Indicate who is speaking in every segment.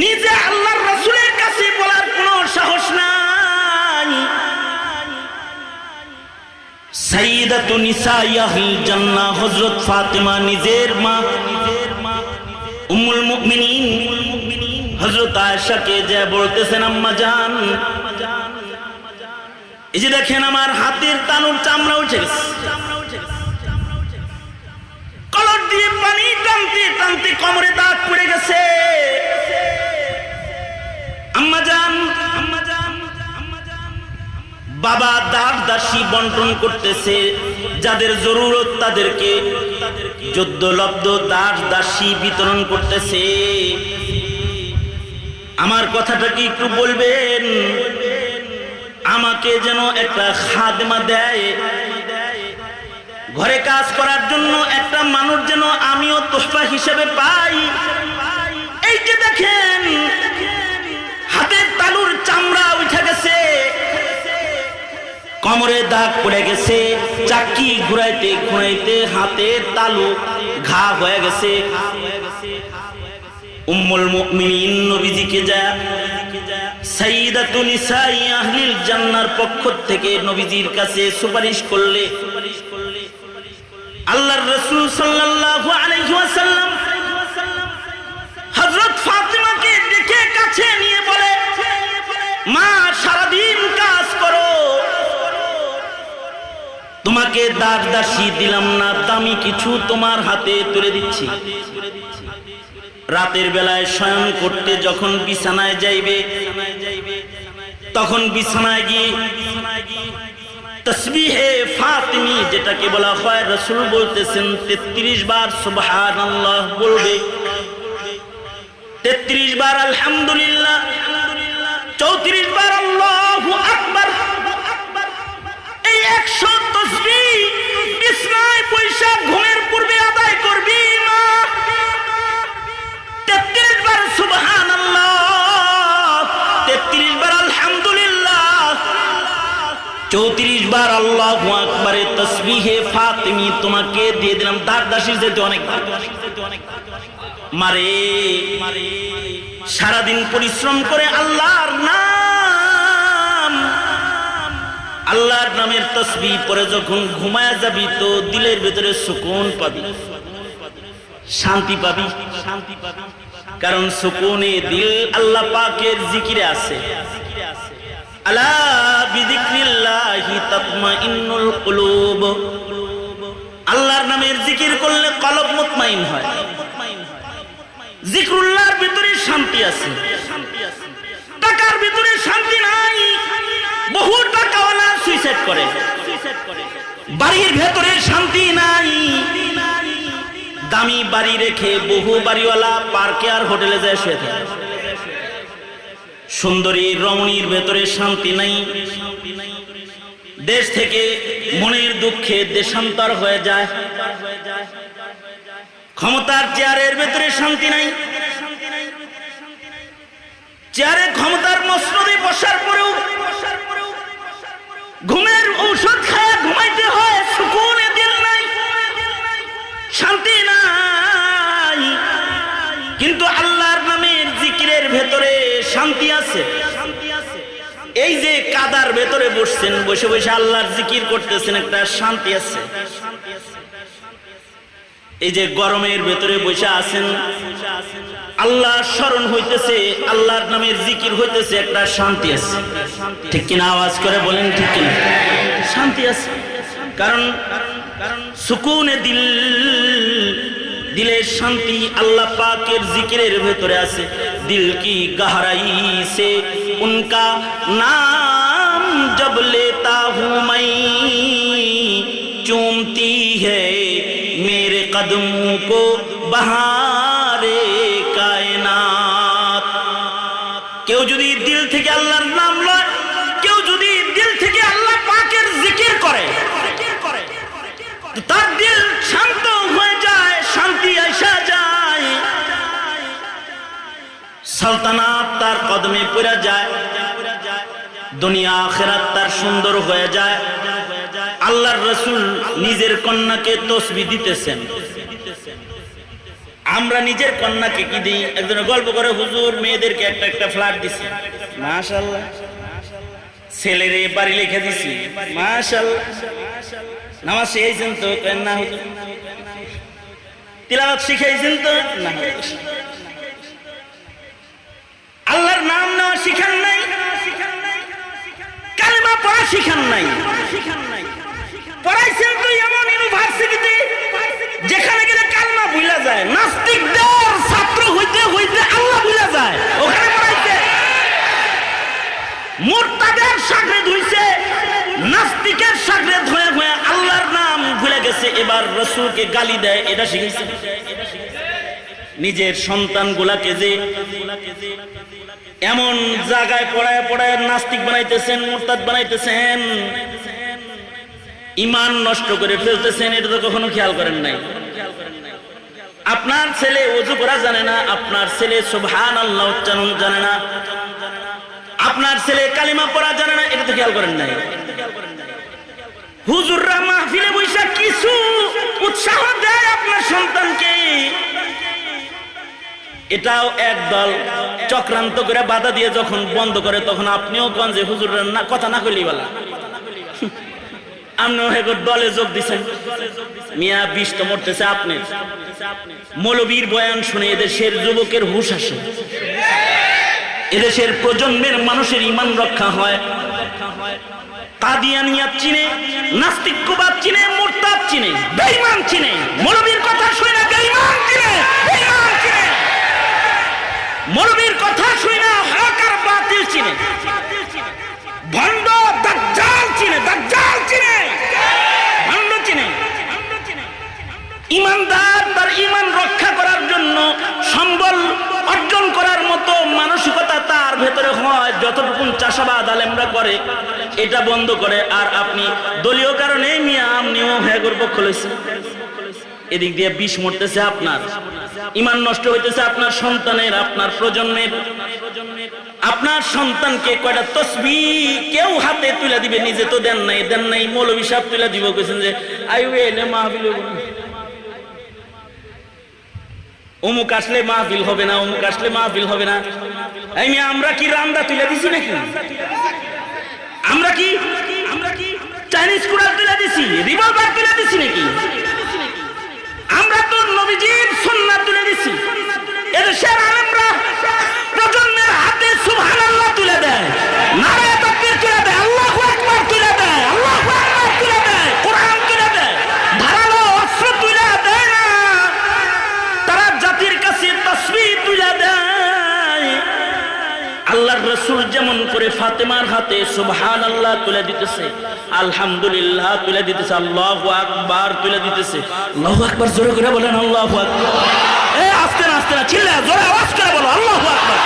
Speaker 1: নিজে আল্লাহর রাসূলের কাছে বলার কোনো সাহস নাই। সাইয়্যিদাতু নিসাই আহলিল জান্নাহ হযরত ফাতেমা নিজের মা উম্মুল মুমিনিন হযরত আয়েশাকে যে বলতেছেন, আম্মা জান, এই যে দেখেন আমার হাতের তালুর চামড়া উঠে গেছে, কলর দিয়ে পানি টানতে টানতে কোমরে দাগ পড়ে গেছে। আম্মা জান, বাবা দাস দাসী বন্টন করতেছে, যাদের জরুরত তাদেরকে যুদ্ধলব্ধ দাস দাসী বিতরণ করতেছে। আমার কথাটা কি একটু বলবেন? আমাকে যেন একটা খাদেমা দেয়, ঘরে কাজ করার জন্য একটা মানুষ যেন আমিও তোহফা হিসেবে পাই। এই যে দেখেন হাতের তালুর চামড়া উঠে গেছে, কোমরে দাগ পড়ে গেছে, চাকি ঘুরাইতে ঘুরাইতে হাতের তালু ঘা হয়ে গেছে। উম্মুল মুমিনিন নবীজিকে যা সাইয়্যিদাতু নিসাই আহলিল জান্নাহর পক্ষ থেকে নবীজির কাছে সুপারিশ করলে আল্লাহর রাসূল সাল্লাল্লাহু আলাইহি ওয়াসাল্লাম হযরত ফাতেমাকে ডেকে কাছে নিয়ে বলে, মা সারাদিন কাজ করো, তোমাকে দাস দাসী দিলাম না, দামি কিছু তোমার হাতে তুলে দিচ্ছি। রাতের বেলায় শয়ন করতে যখন বিছানায় যাইবে, তখন বিছানায় গিয়ে তাসবিহে ফাতিমি যেটাকে বলা হয়, রাসূল বলতেছেন 33 বার সুবহানাল্লাহ বলবে, 33 বার আলহামদুলিল্লাহ, 34 বার আল্লাহু আকবার। এই 100 তাসবিহ বিছানায় পয়সা ঘুমের পূর্বে আদায় করবি মা। 33 বার সুবহানাল্লাহ, 33 বার আলহামদুলিল্লাহ, 34 বার আল্লাহু আকবারের তাসবিহে ফাতিমি তোমাকে দিয়ে দিলাম। দাস দাসীর যেতে অনেক মারে সারাদিন পরিশ্রম করে আল্লাহর নামের তাসবিহ পরে যখন ঘুমায় যাবি তো দিলের ভিতরে সুকুন পাবি, শান্তি পাবি। কারণ সুকুনে দিল আল্লাহ পাকের জিকিরে আছে। আলা বিযিকরিল্লাহি তাতমাইন্নুল কুলুব, আল্লাহর নামের জিকির করলে কলব মুতমাইন হয়। জিকরুল্লাহর ভিতরে শান্তি আছে, টাকার ভিতরে শান্তি নাই। বহু টাকাওয়ালা সুইসাইড করে, বাড়ির ভেতরে শান্তি নাই। দামি বাড়ি রেখে বহু বাড়িওয়ালা পার্কে আর হোটেলে যায় শুয়ে থাকে। সুন্দরী রমণীর ভেতরে শান্তি নাই। দেশ থেকে মনের দুঃখে দেশান্তর হয়ে যায়। ক্ষমতার চেয়ারের ভেতরে শান্তি নাই। চেয়ারে ক্ষমতার মসনদে বসার পরেও ঘুমের ঔষধ খায় ঘুমাইতে হয়, সুকুনে দিল নাই, শান্তি নাই। কিন্তু আল্লাহর নামের জিকিরের ভেতরে শান্তি আছে। এই যে কাদার ভেতরে বসছেন, বসে বসে আল্লাহর জিকির করতেছেন, একটা শান্তি আছে। এই যে গরমের ভেতরে বসে আছেন, আল্লাহর স্মরণ হইতেছে, আল্লাহর নামের জিকির হইতেছে, একটা শান্তি আছে। ঠিক কিনা? আওয়াজ করে বলেন ঠিক কিনা? শান্তি আছে। কারণ সুকুনে দিল, দিলের শান্তি আল্লাহ পাকের জিকিরের ভেতরে আছে। দিল কি গহরাই সে উনকা নাম জব লেতা হুঁ मैं, चूमती है मेरे कदमों को बहारे कायनात। কেউ যদি দিল থেকে আল্লাহর নাম লয়, কেউ যদি দিল থেকে আল্লাহ পাকের জিকির করে, তার দিল শান্ত হয়ে যায়, শান্তি আসা যায়, সালতানাত তার কদমে পড়ে যায়, দুনিয়া আখিরাত তার সুন্দর হয়ে যায়। আল্লাহর রাসূল নিজের কন্যাকে তাসবিহ দিতেছেন, আমরা নিজের কন্যাকে কি দিই? একজন গল্প করে, হুজুর মেয়েদেরকে একটা একটা ফ্ল্যাট দিছি, মাশাআল্লাহ। ছেলেরে বাড়ি লিখে দিছি, মাশাআল্লাহ। নামাজ শিখাইছেন তো? না হুজুর। তিলাওয়াত শিখাইছেন তো? না হুজুর। আল্লাহর নাম নেওয়া শিখান নাই, কালেমা পড়া শিখান নাই। পড়াইছেন তো এমন ইউনিভার্সিটিতে যেখানে গেলে কালেমা ভুলা যায়, নাস্তিকদের ছাত্র হইতে হইতে আল্লাহ ভুলা যায়, ওখানে পড়াইছে। মুরতাদের শাগরেদ হইছে, নাস্তিকের শাগরেদ হয়ে হয়ে আল্লাহর নাম ভুলে গেছে, এবার রাসূলকে গালি দেয়, এটা শিখাইছে। নিজের সন্তানগুলাকে যে এমন জায়গায় পড়ায় পড়ায় নাস্তিক বানাইতেছেন, মুরতাদ বানাইতেছেন, ঈমান নষ্ট করে ফেলতেছেন, এটা তো কখনো খেয়াল করেন নাই। আপনার ছেলে ওযু করা জানে না, আপনার ছেলে সুবহানাল্লাহ উচ্চারণ জানে না, আপনার ছেলে কালিমা পড়া জানে না, এটা তো খেয়াল করেন নাই। হুজুররা মাহফিলে বৈশা কিছু উৎসাহ দেয় আপনার সন্তানকে, এটাও একদল চক্রান্ত করে বাধা দিয়ে যখন বন্ধ করে, তখন আপনিও কোন যে হুজুরের না কথা না কইলি বলা, আপনিও হেগো দলে যোগ দিছেন। মিয়া 20 তো মরতেছে আপনি। মৌলবীর বয়ান শুনে এদেশের যুবকের হুঁশ আসে, এদেশের প্রজন্মের মানুষের ঈমান রক্ষা হয়। কাদিয়ানিয়াত চিনে, নাস্তিকবাদ চিনে, মুরতাদ চিনে, বেঈমান চিনে। মৌলবীর কথা শুনে বেঈমান চিনে, বেঈমান চিনে। মৌলবীর কথা শুনে হক আর বাতিল চিনে, ভণ্ড দাজ্জাল চিনে, দাজ্জাল চিনে, ভণ্ড চিনে। ঈমানদার তার ঈমান রক্ষা করার জন্য সম্বল অর্জন করার মতো মানসিকতা তার ভেতরে হয়, যতটুকু চাষাবাদ আলেমরা করে এটা বন্ধ করে। আর আপনি দলীয় কারণে মিয়া আমনিও হ্যাগর পক্ষ লইছেন, এদিক দিয়ে 20 মরতেছে আপনার, ঈমান নষ্ট হইতেছে আপনার সন্তানের, আপনার প্রজন্মের। আপনার সন্তানকে কয়টা তসবিহ কেউ হাতে তুলে দিবে, নিজে তো দেন নাই, দেন নাই, মৌলভী সাহেব তুলে দিব, কইছেন যে আইবে এনে মাহফিল হবে না, অমুক আসলে মাহফিল হবে না, অমুক আসলে মাহফিল হবে না। এই মিয়া আমরা কি রামদা তুলে দিছি নাকি? আমরা কি চাইনিজ কুড়াল তুলে দিছি, রিভলভার তুলে দিছি নাকি? আমরা তো নবীজির সুন্নাত তুলে দিছি। এদেশের আলেমরা প্রজন্মের হাতে সুবহানাল্লাহ তুলে দেয়, নারায়ে তাকবীর তুলে দেয়, আল্লাহু আকবার তুলে দেয়, আল্লাহু আকবার তুলে দেয়, কোরআন তুলে দেয়, ধারালো অস্ত্র তুলে দেয় না, তারা জাতির কাছে তাসবিহ তুলে দেয়। আল্লাহর রাসূল যেমন করে ফাতেমার হাতে সুবহানাল্লাহ তুলে দিতেছে, আলহামদুলিল্লাহ তুলে দিতেছে, আল্লাহু আকবার তুলে দিতেছে। আল্লাহু আকবার জোরে করে বলেন, আল্লাহু আকবার। এই আস্তে না, আস্তে না, চিল্লা জোরে আওয়াজ করে বলো আল্লাহু আকবার,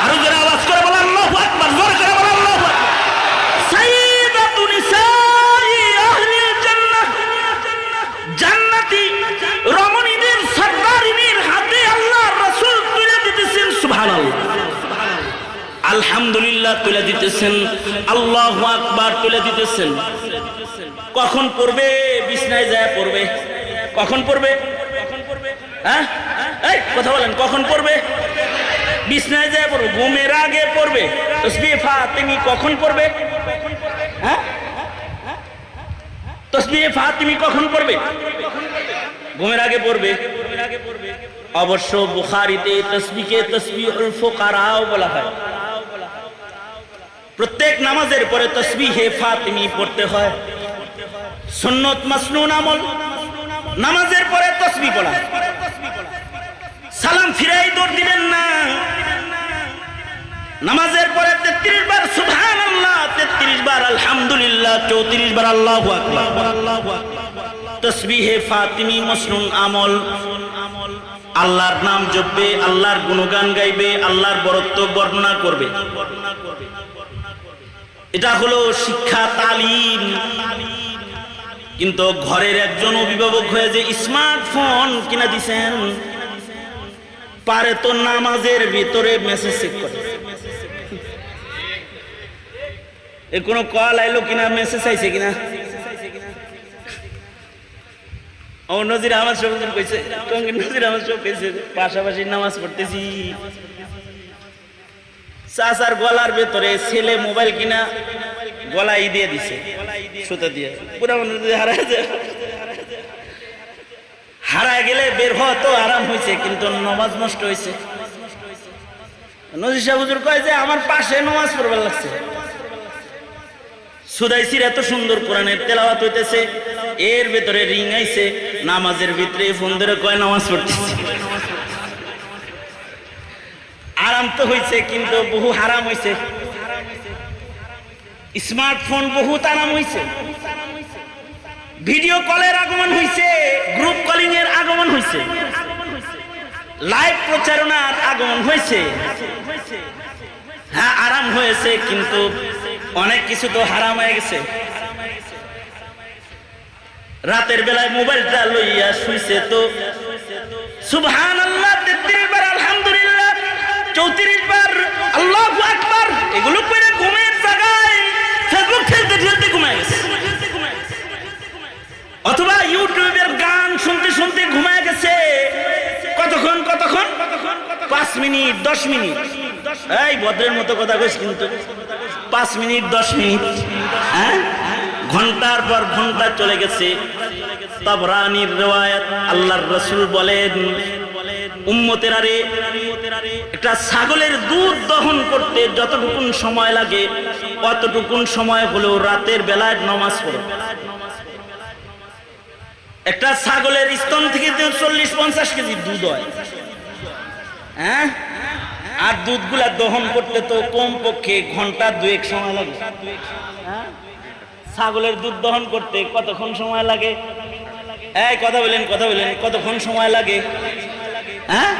Speaker 1: আরো জোরে আওয়াজ করে বলো আল্লাহু আকবার, জোরে করে বলো আল্লাহু আকবার। সাইয়্যিদাতু নিসাই আহলিল জান্নাহ, জান্নাতি রমণীদের সরদারিনীর হাতে আল্লাহর রাসূল তুলে দিতেছেন সুবহানাল্লাহ, আলহামদুলিল্লাহ তুলে দিতেছেন, আল্লাহু আকবার তুলে দিতেছেন। কখন পড়বে? বিছনায় যায় পড়বে। কখন পড়বে? হ্যাঁ, এই কথা বলেন, কখন পড়বে? বিছনায় যায় পড়বে, ঘুমের আগে পড়বে। তাসবিহ ফাতিমি কখন পড়বে? হ্যাঁ, তাসবিহ ফাতিমি কখন পড়বে? ঘুমের আগে পড়বে। অবশ্য বুখারীতে তাসবিহকে তাসবিহুল ফুকারাও বলা হয়। প্রত্যেক নামাজের পরে তাসবিহে ফাতিমি পড়তে হয়। সুন্নত মাসনুন আমল, নামাজের পরে তাসবিহ পড়া। সালাম ফিরাই দৌড় দিবেন না। নামাজের পরে 33 বার সুবহানাল্লাহ, 33 বার আলহামদুলিল্লাহ, 34 বার আল্লাহু আকবার। তাসবিহে ফাতিমি মাসনুন আমল। আল্লাহর নাম জপবে, আল্লাহর গুণগান গাইবে, আল্লাহর বরত্ব বর্ণনা করবে। এটা হলো শিক্ষা, তালিম। কিন্তু ঘরের একজন অভিভাবক হয়ে যে স্মার্টফোন কিনা দিছেন, পারে তো নামাজের ভিতরে মেসেজ চেক করে, এর কোনো কল আইলো কিনা, মেসেজ আইছে কিনা। ও নজির আহমদ সাহেব হুজুর কইছে, নজির আহমদ সাহেব কইছে পাশাপাশি নামাজ পড়তেছি, চাচার গলার ভেতরে ছেলে মোবাইল কিনা গলায় দিয়ে দিছে সুতা দিয়ে, পুরা হারায় গেলে বের হওয়া তো আরাম হয়েছে, কিন্তু নামাজ নষ্ট হয়েছে। নজির সাহেব হুজুর কয় যে আমার পাশে নামাজ পড়বার লাগছে, সুদাইসির এত সুন্দর কোরআনের তেলাওয়াত হইতেছে, এর ভেতরে রিং আইছে, নামাজের ভিতরে ফোন ধরে কয় নামাজ পড়তেছে। আরাম তো হয়েছে, কিন্তু বহু হারাম হয়েছে। স্মার্টফোন বহুত আরাম হয়েছে, ভিডিও কলের আগমন হয়েছে, গ্রুপ কলিং এর আগমন হয়েছে, লাইভ প্রচারণার আগমন হয়েছে। হ্যাঁ আরাম হয়েছে, কিন্তু অনেক কিছু তো হারাম হয়ে গেছে। রাতের বেলায় মোবাইলটা লইয়া শুইছে তো সুবহানাল্লাহ 33 বার, আলহামদুলিল্লাহ 34 বার, আল্লাহু আকবার এগুলো করে ঘুমের জায়গায় ফেসবুক খেলতে খেলতে ঘুমায় গেছে, অথবা ইউটিউবের গান শুনতে শুনতে ঘুমায় গেছে। কতক্ষণ 5 মিনিট 10 মিনিট, এই ভদ্রের মতো কথা কইস, কিন্তু 5 মিনিট 10 মিনিট, হ্যাঁ ঘন্টার পর ঘন্টা চলে গেছে। তাবরানীর riwayat, আল্লাহর রাসূল বলেন উম্মতেরা রে, একটা ছাগলের দুধ দহন করতে যতটুকুন সময় লাগে অতটুকুন সময় হলেও রাতের বেলায় নামাজ পড়ো। একটা ছাগলের স্তন থেকে 40-50 কেজি দুধ হয়, হ্যাঁ, আর দুধগুলা দহন করতে তো কম পক্ষে ঘন্টা 2 সময় লাগে। ছাগলের দুধ দহন করতে কতক্ষণ সময় লাগে? এই কথা বলেন কতক্ষণ সময় লাগে? হ্যাঁ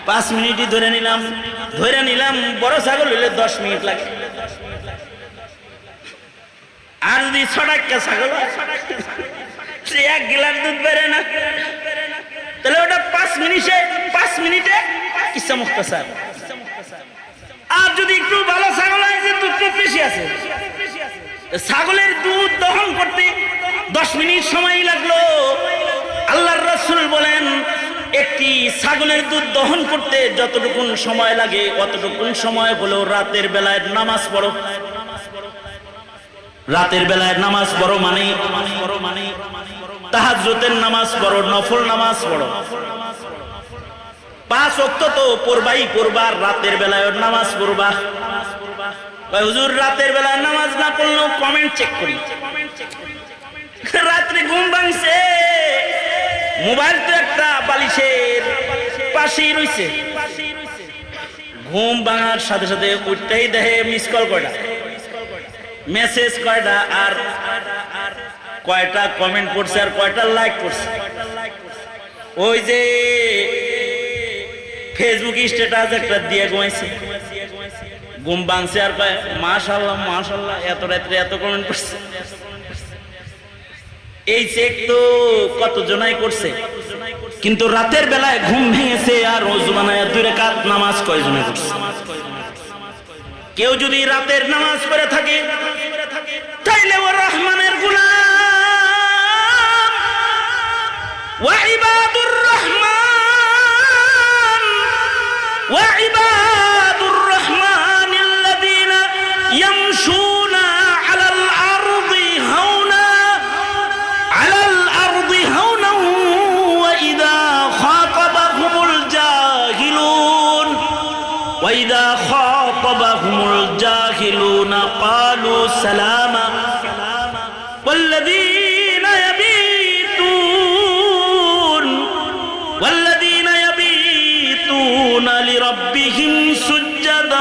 Speaker 1: 5 মিনিটই ধরে নিলাম, বড় ছাগল হইলে 10 মিনিট লাগে। আর যদি 6 টাকা ছাগল হয়, সে 1 গ্লাস দুধ বেরে না, তাহলে ওটা 5 মিনিটে কিসা মুখতাসার। আর যদি একটু ভালো ছাগল হয়, যে দুধ বেশি আছে, ছাগলের দুধ দহন করতে 10 মিনিট সময় লাগলো। আল্লাহর রাসূল বলেন একটি ছাগলের দুধ দহন করতে যতটুকুন সময় লাগে অতটুকুন সময় হলো রাতের বেলায় নামাজ পড়ো। রাতের বেলায় নামাজ পড়ো মানে তাহাজ্জুদের নামাজ পড়ো, নফল নামাজ পড়ো। 5 ওয়াক্ত তো পড়বা, রাতের বেলায় নামাজ পড়বা। হুজুর রাতের বেলা নামাজ না পড়লেও কমেন্ট চেক করি, রাত্রে ঘুম ভাঙছে, মোবাইল তো একটা বালিশের পাশেই রইছে, ঘুম ভাঙার সাথে সাথে উঠতেই দেখে মিস কল কয়টা, মেসেজ কয়টা, আর কয়টা কমেন্ট করছে, আর কয়টা লাইক করছে। ওই যে ফেসবুক স্ট্যাটাস একটা দিয়ে ঘুমাইছে, ঘুম ভাঙছে, আর কয় মাশাআল্লাহ এত রাত্রে এত কমেন্ট করছে। এই চেক তো কত জনাই করছে, কিন্তু রাতের বেলায় ঘুম ভেঙেছে আর ওযু বানায় 2 রাকাত নামাজ কয়জনে করছে? কেউ যদি রাতের নামাজ পড়ে থাকে তাইলে ও রহমানের গোলাম, ওয়া ইবাদুর রহমান, ওয়া ইবাদুর রহমানিল্লাযীনা ইয়ামশুনা আলাল আরদি হাওনা, আলাল আরদি হাওনা, ওয়া ইযা খাতাবাহুমুল জাহিলুন, ওয়া ইযা খাতাবাহুমুল জাহিলুনা ক্বালু সালামা, ওয়াল্লাযীনা ইয়াবীতুনা লিরাব্বিহিম সুজদান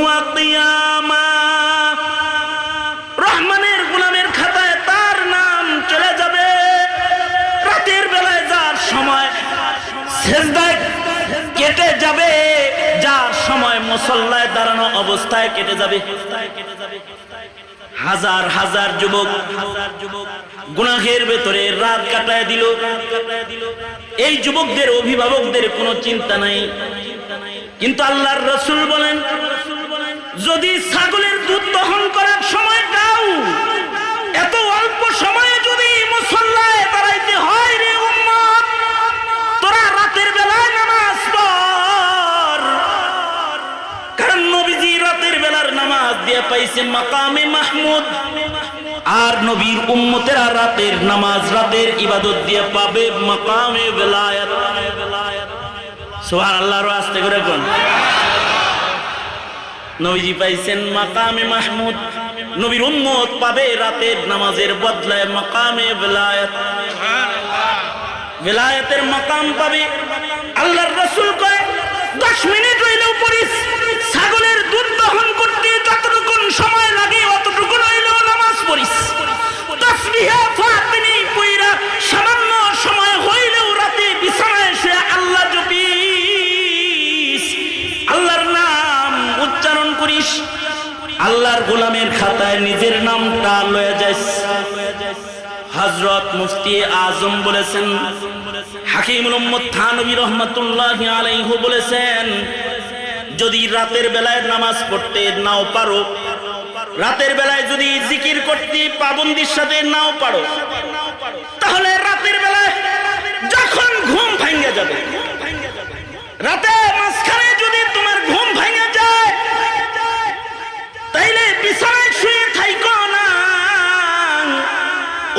Speaker 1: ওয়া কিয়ামা। রহমানের গোলামের খাতায় তার নাম চলে যাবে রাতের বেলায়, যার সময় সিজদায় কেটে যাবে, যার সময় মুসল্লায় দাঁড়ানো অবস্থায় কেটে যাবে। হাজার হাজার যুবক গুনাহের ভেতরে রাত কাটায় দিল। এই যুবকদের অভিভাবকদের কোনো চিন্তা নাই, কিন্তু আল্লাহর রাসূল বলেন যদি ছাগলের দুধ দহন করার সময়টাও এত অল্প সময়ে যদি মুসল্লায় দাঁড়াইতে পাইছে মাকামে মাহমুদ, আর নবীর উম্মতেরা রাতের নামাজ রাতের ইবাদত দিয়ে পাবে মাকামে বেলায়েত। সুবহানাল্লাহ, আস্তে করে কোন নবীজি পাইছেন মাকামে মাহমুদ, নবীর উম্মত পাবে রাতের নামাজের বদলায় মাকামে বেলায়েত। বেলায়েতের মাকাম পাবে। আল্লাহর রাসূল কয় 10 মিনিট হইলেও পড়িস, ছাগলের দুধ দহন করতে যতটুকু সময় লাগে অতটুকু হইলেও নামাজ পড়িস। তাসবিহা ফাতিনি কইরা সামান্য সময় হইলেও রাতে বিছানায় শুয়ে আল্লাহ জপিস, আল্লাহর নাম উচ্চারণ করিস, আল্লাহর গোলামের খাতায় নিজের নামটা লয়ে যাস। হযরত মুফতি আজম বলেছেন, হাকিমুল উম্মত থানবী রাহমাতুল্লাহি আলাইহি বলেছেন, যদি রাতের বেলায় নামাজ পড়তে নাও পারো, রাতের বেলায় যদি জিকির করতে পাবন্দির সাথে নাও পারো, তাহলে রাতের বেলায় যখন ঘুম ভেঙে যাবে, রাতে মাঝখানে যদি তোমার ঘুম ভেঙে যায়, তাইলে বিছানায় শুয়ে থাইকো না,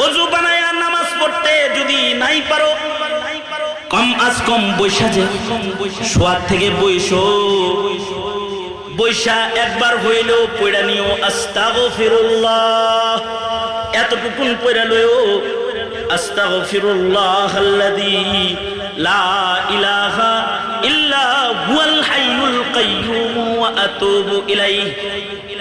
Speaker 1: ওযু বানায়া নামাজ পড়তে যদি নাই পারো, কম আজ কম বৈশা যে শোয়ার থেকে বৈশা একবার হইলেও পড়া নিও আস্তাগফিরুল্লাহ, এতটুকুন পড়া লইও আস্তাগফিরুল্লাহাল্লাযী লা ইলাহা ইল্লা হুয়াল হাইয়ুল কাইয়্যুম ওয়া আতুবু ইলাইহি।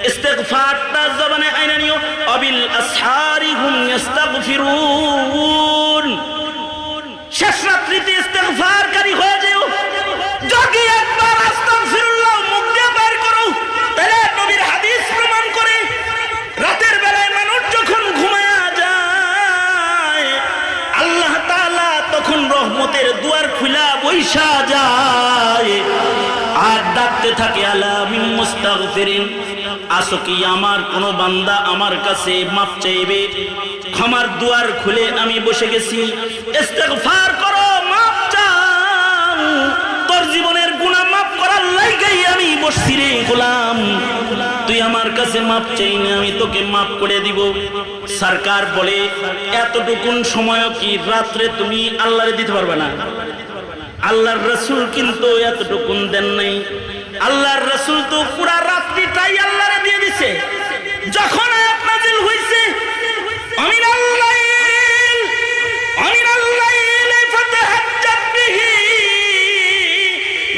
Speaker 1: ইস্তিগফারটা জবানে আইনা নিও, আবিল আসহারি হুম ইস্তাগফিরুন, শেষ রাত্রিতে ইস্তিগফারকারী হয়ে যাও। যদি একবার আস্তাগফিরুল্লাহ মুখ দিয়ে বের করো, তাহলে নবীর হাদিস প্রমাণ করে রাতের বেলায় মানুষ যখন ঘুমায়া যায়, আল্লাহ তাআলা তখন রহমতের দুয়ার খুলা বৈশা যায় আর ডাকতে থাকে, আলা মিন মুস্তাগফিরিন, আসো কি আমার কোন বান্দা আমার কাছে মাপ চাইবে? ক্ষমার দুয়ার খুলে আমি বসে গেছি, ইস্তিগফার করো, মাপ চাও, তোর জীবনের গুনাহ মাফ করার লাইগাই আমি বসছি রে গোলাম, তুই আমার কাছে মাপ চাইনি, আমি তোকে মাফ করে দিব। সরকার বলে, এতটুকুন সময় কি রাত্রে তুমি আল্লাহরে দিতে পারবে না? আল্লাহর রাসূল কিন্তু এতটুকুন দেন নাই। আল্লাহর রাসূল তো পুরা রাত্রিটাই আল্লাহরে দিয়ে দিছে। যখন আয়াত নাযিল হইছে, আমিনাল লাইল ফাতাহাজ্জাত বিহি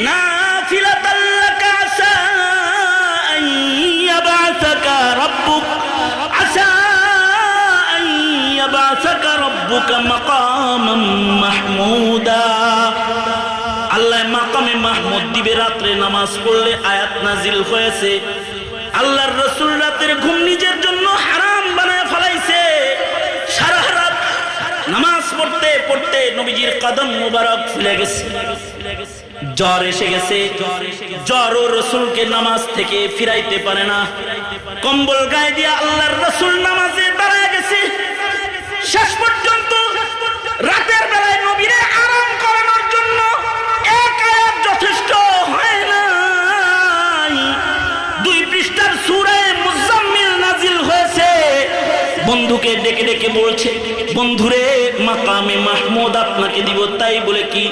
Speaker 1: নাফিলাতাল লাকা আসা আন ইয়াবআসাকা রাব্বুক, আসা আন ইয়াবআসাকা রাব্বুকা মাকামান মাহমুদা। আল্লাহ মাকামে মাহমুদ দিবে রাত্রে নামাজ পড়লে। আয়াত নাজিল হয়েছে, আল্লাহর রাসূল রাতের ঘুম নিজের জন্য হারাম বানায় ফেলাইছে। সারা রাত নামাজ পড়তে পড়তে নবীজির কদম মুবারক ফুলে গেছে, জ্বর এসে গেছে, জ্বরও রাসূলকে নামাজ থেকে ফিরাইতে পারে না। কম্বল গায়ে দিয়ে আল্লাহর রাসূল নামাজে দাঁড়ায় গেছে। শেষ পর্যন্ত রাতের বেলায় নবীরে আরাম করানোর জন্য এক আয়াত যথেষ্ট হয় না, 2 পৃষ্ঠার সূরা মুজাম্মিল নাজিল হয়েছে। বন্ধুকে ডেকে ডেকে বলছে, বন্ধুরে মাকামে মাহমুদ আপনাকে দিব। তাই বলে কি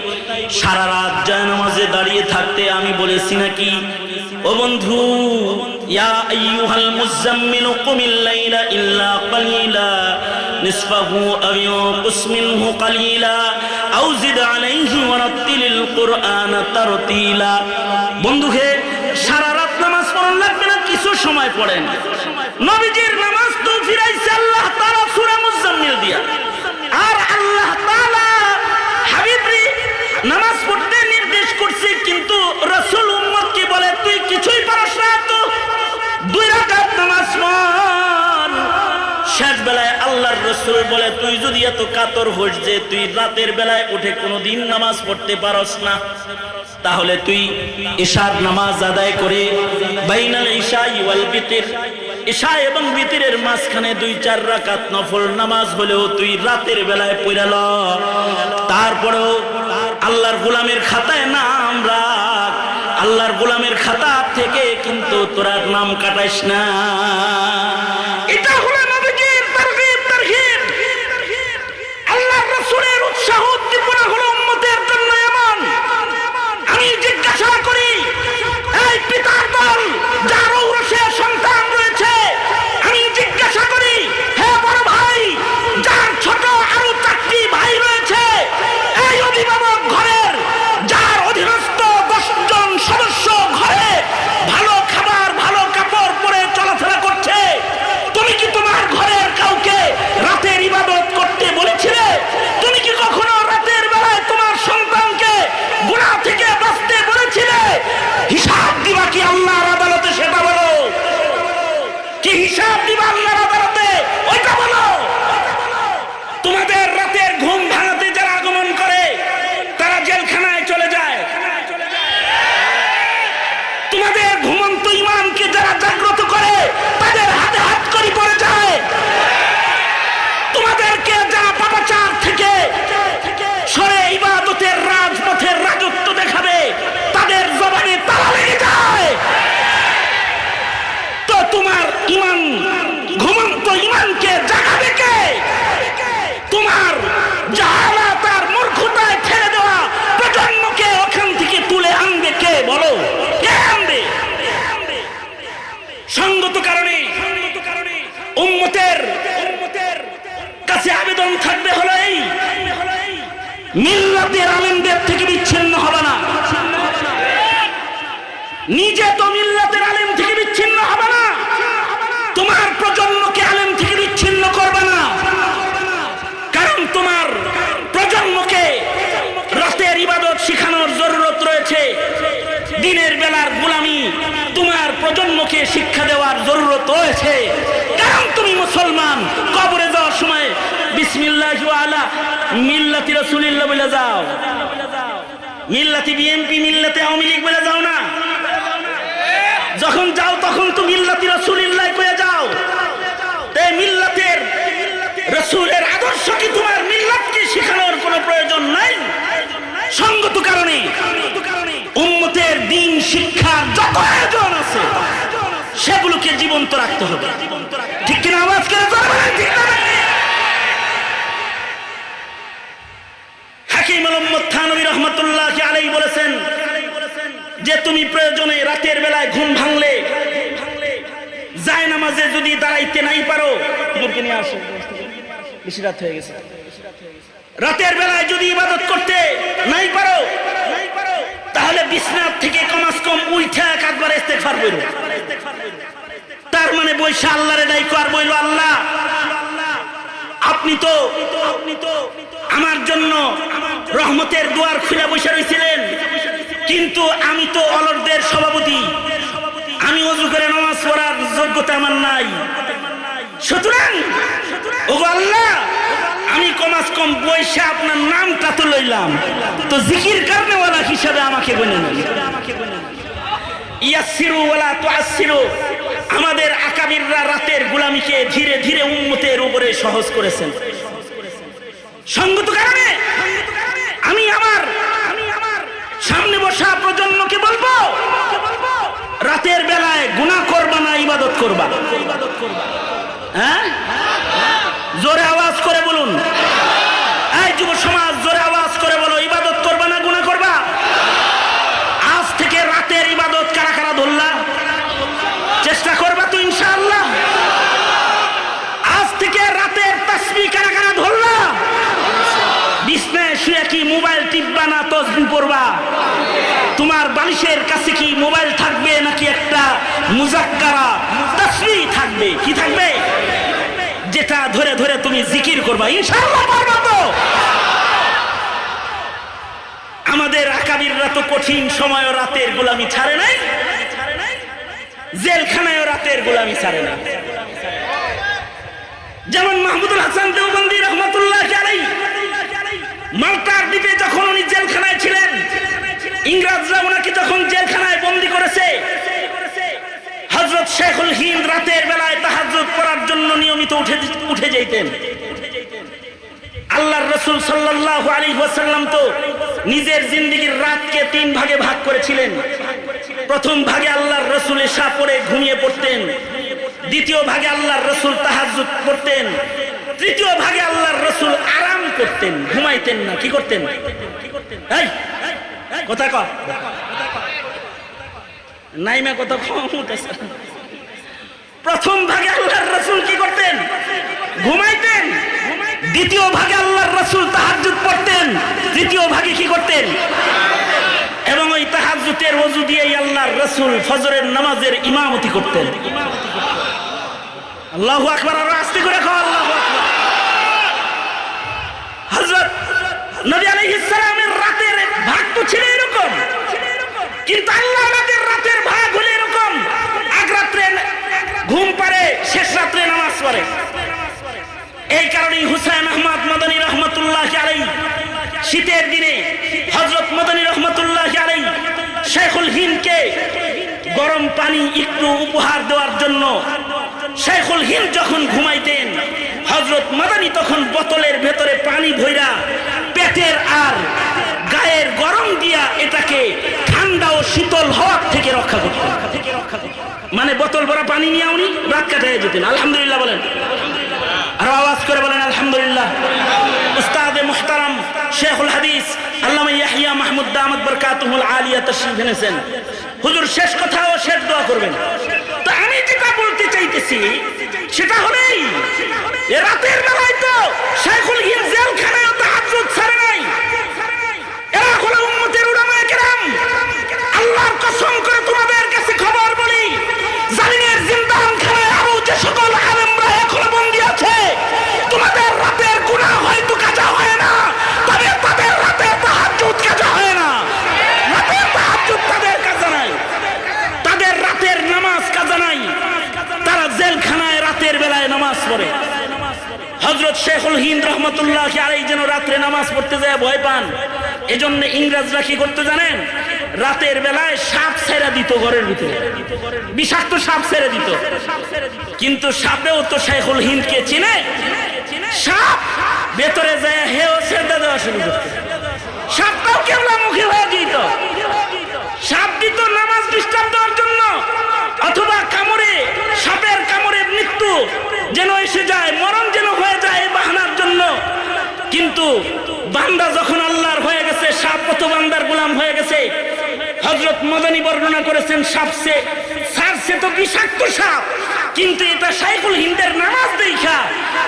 Speaker 1: সারা রাত জায়নামাজে দাঁড়িয়ে থাকতে আমি বলেছি নাকি? ও বন্ধু, ইয়া আইয়ুহাল মুজাম্মিল কুমিল লাইলা ইল্লা কালিলা নিসফাহু আও ইনকুস মিনহু কালিলা আও জিদ আলাইহি ওয়া রাত্তিলিল কুরআনা তারতিলা। বন্ধু হে, সারা রাত নামাজ পড়া লাগবে না, কিছু সময় পড়েন। নবীজির নামাজ তো ফিরাইছে আল্লাহ তাআলা সূরা মুজাম্মিল দিয়া, আর আল্লাহ তাআলা হাবিবরে নামাজ পড়তে নির্দেশ করছে, কিন্তু রাসূল উম্মতকে বলে তুই কিছুই পারস না, তো 2 রাকাত নামাজ পড়। শেষ বেলায় আল্লাহর রাসূল বলে, তুই যদি এত কাতর হোস যে তুই রাতের বেলায় উঠে কোনোদিন নামাজ পড়তে পারস না, তাহলে তুই ইশার নামাজ আদায় করে বাইনাল ইশা ওয়াল বিতর, ইশা এবং বিতরের মাঝখানে 2-4 রাকাত নফল নামাজ হলেও তুই রাতের বেলায় পড়ে ল। তারপরেও আল্লাহর গোলামের খাতায় নাম রাখ, আল্লাহর গোলামের খাতা থেকে কিন্তু তোরা নাম কাটাইস না। এটা হলো নবীজির তারগিব তারহিব। আল্লাহর রাসূলের উৎসাহ উদ্দীপনা হলো উম্মতের জন্য এমন। আমি জিজ্ঞাসা করি, এই পিতার দল যার ঔরসে সন্তান রয়েছে, আমি জিজ্ঞাসা করি, হে বড় ভাই যার ছোট আরো 4টি ভাই রয়েছে, এই অভিভাবক ঘরের যার অধীনস্থ 10 জন সদস্য ঘরে ভালো খাবার ভালো কাপড় পরে চলাফেরা করছে, তুমি কি তোমার ঘরের কাউকে রাতের ইবাদত করতে বলেছিলে? তুমি কি কখনো রাতের বেলায় তোমার সন্তানকে গুনাহ থেকে বাঁচতে বলেছিলে? হিসাব দিবা কি আল্লাহর আদালতে? সেটা বলো। কি হিসাব দিবা আল্লাহর আদালতে? ওইটা বলো। তোমাদের রাতের ঘুম ভাঙাতে যারা আগমন করে তারা জেলখানায় চলে যায়। তোমাদের ঘুমন্ত ইমানকে যারা জাগ্রত করে তাদের হাতে হাত করি পড়ে যায়। তোমাদেরকে যারা পাপাচার থেকে সরে ইবাদতের রাজপথের রাজত্ব দেখাবে তাদের জবানে তালা লেগে যায়। তো তোমার ইমান, ঘুমন্ত ইমানকে জাগাবে কে? তোমার জাহালাত আর মূর্খতায় ছেড়ে দেওয়া প্রজন্মকে ওখান থেকে তুলে আনবে কে? বলো, কে আনবে? সঙ্গত কারণে উম্মতের কাছে আবেদন থাকবে হলো এই, মিল্লাতের আলেমদের থেকে বিচ্ছিন্ন হবে না। নিজে তো মিল্লাতের আলেম থেকে বিচ্ছিন্ন হবে না, তোমার প্রজন্মকে আলেম থেকে বিচ্ছিন্ন করবে না। কারণ তোমার প্রজন্মকে রাতের ইবাদত শিখানোর জরুরত রয়েছে, দিনের বেলার গোলামি তোমার প্রজন্মকে শিক্ষা দেওয়ার জরুরত রয়েছে। কারণ তুমি মুসলমান, কবরে যাওয়ার সময় বিসমিল্লাহি ওয়া আলা মিল্লাতি রাসূলিল্লাহ বলে যাও। মিল্লাতি বিএনপি, মিল্লাতি আওয়ামী লীগ বলে যাও না। যখন যাও তখন তো মিল্লাতি রাসূলিল্লাহ কয়ে যাও। তাই মিল্লাতের রাসূলের আদর্শ কি তোমার মিল্লাতকে শেখানোর কোনো প্রয়োজন নাই? সঙ্গত কারণে উম্মতের দ্বীন শিক্ষার যত আয়োজন আছে সেগুলোকে জীবন্ত রাখতে হবে। ঠিক কিনা? আওয়াজ করে বলেন ঠিক না? হাকিম আল-উম্মত থানভী রাহমাতুল্লাহি আলাইহি বলেছেন যে তুমি প্রয়োজনে রাতের বেলায় ঘুম ভাঙলে যায় নামাজে যদি দাঁড়াইতে নাই পারো, তোমাকে নিয়ে আসো, বেশি রাত হয়ে গেছে, রাতের বেলায় যদি ইবাদত করতে নাই পারো তাহলে বিছানা থেকে কমাস কম উঠা একবার ইস্তেগফার করো। তার মানে বৈশা আল্লাহরে ডাইকো আর বইলো, আল্লাহ আপনি তো আমার জন্য রহমতের দুয়ার খুলে বসে রয়েছিলেন, কিন্তু আমি তো অলরদের সভাপতি, আমি ওযু করে নামাজ পড়ার যোগ্যতা আমার নাই। সুতরাং ওগো আল্লাহ, আমি কমাস কম বৈশা আপনার নামটা তো লইলাম, তো জিকির কারণেওয়ালা হিসাবে আমাকে বলে নেন। ইয়াসসিরু ওয়ালা তুআসসিরু। আমাদের আকাবিররা রাতের গোলামিকে ধীরে ধীরে উম্মতের উপরে সহজ করেছেন। সঙ্গত কারণে আমি আমার সামনে বসা প্রজন্মকে বলবো, রাতের বেলায় গুনাহ করবা না, ইবাদত করবা। হ্যাঁ, জোরে আওয়াজ করে বলুন। এই যুব সমাজ, জোরে আওয়াজ করে বলো, ইবাদত করবা না গুনাহ করবা? আজ থেকে রাতের ইবাদত কারা কারা ধরলা? চেষ্টা করবা তো ইনশাআল্লাহ? আজ থেকে রাতের তাসবিহ কারা কারা ধরলা? বিছনায় শুয়ে কি মোবাইল টিপবা না তাসবিহ পড়বা? তোমার বালিশের কাছে কি মোবাইল থাকবে নাকি একটা মুজাক্কারা তাসবিহ থাকবে? কি থাকবে? যেটা ধরে ধরে তুমি জিকির করবা। ইনশাআল্লাহ পারবা তো? আমাদের আকাবিররা তো কঠিন সময়ও রাতের গোলামি ছাড়ে নাই, জেলখানায়ও রাতের গোলামি ছাড়ে না। যেমন মাহমুদুল হাসান দেওবন্দি রহমাতুল্লাহি আলাইহি মাল্টার দ্বীপে যখন উনি জেলখানায় ছিলেন, ইংরেজরা ওনাকে যখন জেলখানায় বন্দী করেছে, হযরত শেখুল হিন্দ রাতের বেলায় তাহাজ্জুদ পড়ার জন্য নিয়মিত উঠে যেতেন। আল্লাহর রাসূল সাল্লাল্লাহু আলাইহি ওয়াসাল্লাম তো নিজের জিন্দেগীর রাতকে 3 ভাগে ভাগ করেছিলেন। প্রথম ভাগে আল্লাহর রাসূল এশা পড়ে ঘুমিয়ে পড়তেন, দ্বিতীয় ভাগে আল্লাহর রাসূল তাহাজ্জুদ পড়তেন, তৃতীয় ভাগে আল্লাহর রাসূল আরাম করতেন, ঘুমাইতেন না। কি করতেন? এই কথা কও, নাইমা কথা কম উঠেছে। প্রথম ভাগে আল্লাহর রাসূল কি করতেন? ঘুমাইতেন। দ্বিতীয় ভাগে আল্লাহর রাসূল তাহাজ্জুদ পড়তেন, তৃতীয় ভাগে কি করতেন? এবং ওই তাহাজ্জুদের ওযু দিয়েই আল্লাহর রাসূল ফজরের নামাজের ইমামতি করতেন। আল্লাহু আকবার, আর আস্তে করে কও আল্লাহু আকবার। হযরত নবী আলাইহিস সালামের রাতের ভাগ তো ছিল এরকম, কিন্তু আল্লাহ আমাদের রাতের ভাগ হলো এরকম, আগ রাত্রে ঘুম পারে, শেষ রাত্রে নামাজ পড়ে। এই কারণেই হুসাইন আহমদ মাদানী রহমাতুল্লাহি আলাইহি শীতের দিনে হযরত মাদানী রহমাতুল্লাহি আলাইহি শেখুল হিন্দকে গরম পানি একটু উপহার দেওয়ার জন্য শেখুল হিন্দ যখন ঘুমাইতেন, হযরত মাদানী তখন বোতলের ভেতরে পানি ভইরা পেটের আর গায়ের গরম দিয়া এটাকে ঠান্ডা ও শীতল হওয়ার থেকে রক্ষা করতেন। মানে বোতল ভরা পানি নিয়ে উনি রাত কাটাইয়া যেতেন। আলহামদুলিল্লাহ বলেন, আর আওয়াজ করে বলেন আলহামদুলিল্লাহ। উস্তাদে মুহতারাম শেখুল হাদিস আল্লামা ইয়াহইয়া মাহমুদ দামাত বরকাতুহুল আলিয়া তাশরীফ এনেছেন। হুজুর শেষ কথা ও শেষ দোয়া করবেন। তো আমি যেটা বলতে চাইতেছি সেটা হলেই এ রাতের বেলায় তো শেখুল হিন্দ জেলখানায় তাহাজ্জুদ ছাড়ে নাই। এরা হলো উম্মতের উলামায়ে কেরাম। আল্লাহর কসম করে তোমাদের কাছে খবর বলি, জালিমের জিন্দাখানায় আরো যে সকল আলেমরা এখনো বন্দী আছে, তোমাদের রাতের গুনাহ হয়তো কাজা হয় না, তবে তাদের রাতের তাহাজ্জুদ কাজা হয় না। রাতের তাহাজ্জুদ তাদের কাজা নাই, তাদের রাতের নামাজ কাজা নাই। তারা জেলখানায় রাতের বেলায় নামাজ পড়ে। হযরত শেখুল হিন্দ রহমাতুল্লাহি আলাইহি যেন রাতে নামাজ পড়তে যায় ভয় পান, এজন্য ইংরেজরা কি করতে জানেন? রাতের বেলায় সাপ ছেড়ে দিত ঘরের ভিতরে, বিষাক্ত সাপ ছেড়ে দিত। কিন্তু সাপেও তো শেখুল হিন্দকে চিনে, সাপ ভেতরে যায় হেও ছেড়ে দেওয়া শুরু করত। সাপটাও কেবলামুখী হয়ে যেত। সাপ দিত নামাজ ডিস্টার্ব দেওয়ার জন্য, অথবা কামড়ে, সাপের কামড়ে মৃত্যু যেন এসে যায়, মরণ যেন হয়ে যায় এই বাহানার জন্য। কিন্তু বান্দা যখন আল্লাহর হয়ে গেছে, সাপ কত বান্দার গোলাম হয়ে গেছে। হযরত মাদানী বর্ণনা করেছেন সাপসে সারসে তো বিষাক্ত সাপ, কিন্তু এটা শেখুল হিন্দের নামাজ দেখা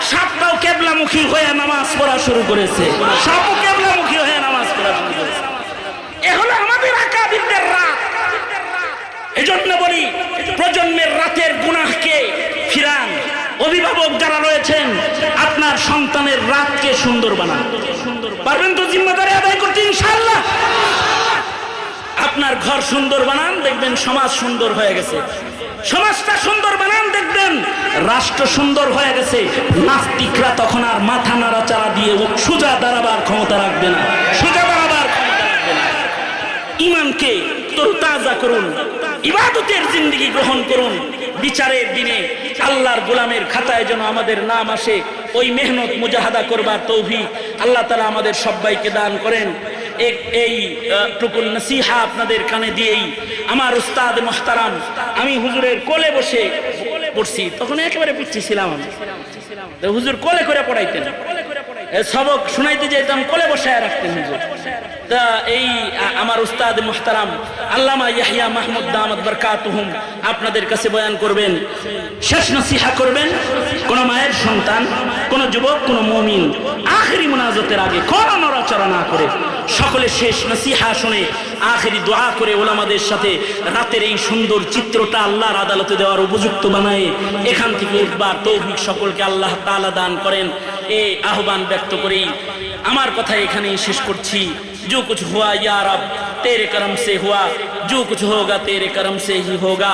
Speaker 1: সাপটাও কেবলামুখী হয়ে নামাজ পড়া শুরু করেছে। সাপও কেবলামুখী হয়ে নামাজ পড়া শুরু করেছে। এ হলো আমাদের আকাবিরদের রাত। এজন্য বলি, প্রজন্মের রাতের গুনাহকে ফিরান। অভিভাবক যারা রয়েছেন, আপনার সন্তানের রাতকে সুন্দর বানান। পারবেন তো জিম্মাদারি আদায় করতে ইনশাআল্লাহ? আপনার ঘর সুন্দর বানান, দেখবেন সমাজ সুন্দর হয়ে গেছে। সমাজটা সুন্দর বানান, দেখবেন রাষ্ট্র সুন্দর হয়ে গেছে। নাস্তিকরা তখন আর মাথা নাড়াচাড়া দিয়ে সোজা দাঁড়াবার ক্ষমতা রাখবে না, সোজা দাঁড়াবার ক্ষমতা রাখবে না। ঈমানকে তরতাজা করুন, ইবাদতের জিন্দেগি গ্রহণ করুন। বিচারের দিনে আল্লাহর গোলামের খাতায় যেন আমাদের নাম আসে, ওই মেহনত মুজাহাদা করবার তৌফিক আল্লাহ তাআলা আমাদের সবাইকে দান করেন। এই টুকুল নসিহা আপনাদের কানে দিয়েই আমার উস্তাদ মুহতারাম, আমি হুজুরের কোলে বসে পড়ছি, তখন একেবারে পিচ্ছি ছিলাম আমি। হুজুর কোলে করে পড়াইতেন, সবক শুনাইতে যেতাম, কোলে বসায় রাখতেন হুজুর। তা এই আমার উস্তাদ মুহতারাম আল্লামা ইয়াহইয়া মাহমুদ দামাত বরকাতুহুম আপনাদের কাছে বয়ান করবেন, শেষ নসিহা করবেন। কোন মায়ের সন্তান, কোন যুবক, কোন মুমিন আখেরি মুনাজাতের আগে কোন নড়াচড়া না করে সকলে শেষ নসিহা শুনে আখেরি দোয়া করে ওলামাদের সাথে রাতের এই সুন্দর চিত্রটা আল্লাহর আদালতে দেওয়ার উপযুক্ত বানায় এখান থেকে উঠবার তৌফিক সকলকে আল্লাহ তাআলা দান করেন। এই আহ্বান ব্যক্ত করেই আমার কথা এখানেই শেষ করছি। जो कुछ हुआ या रब तेरे करम से हुआ, जो कुछ होगा तेरे करम से ही होगा।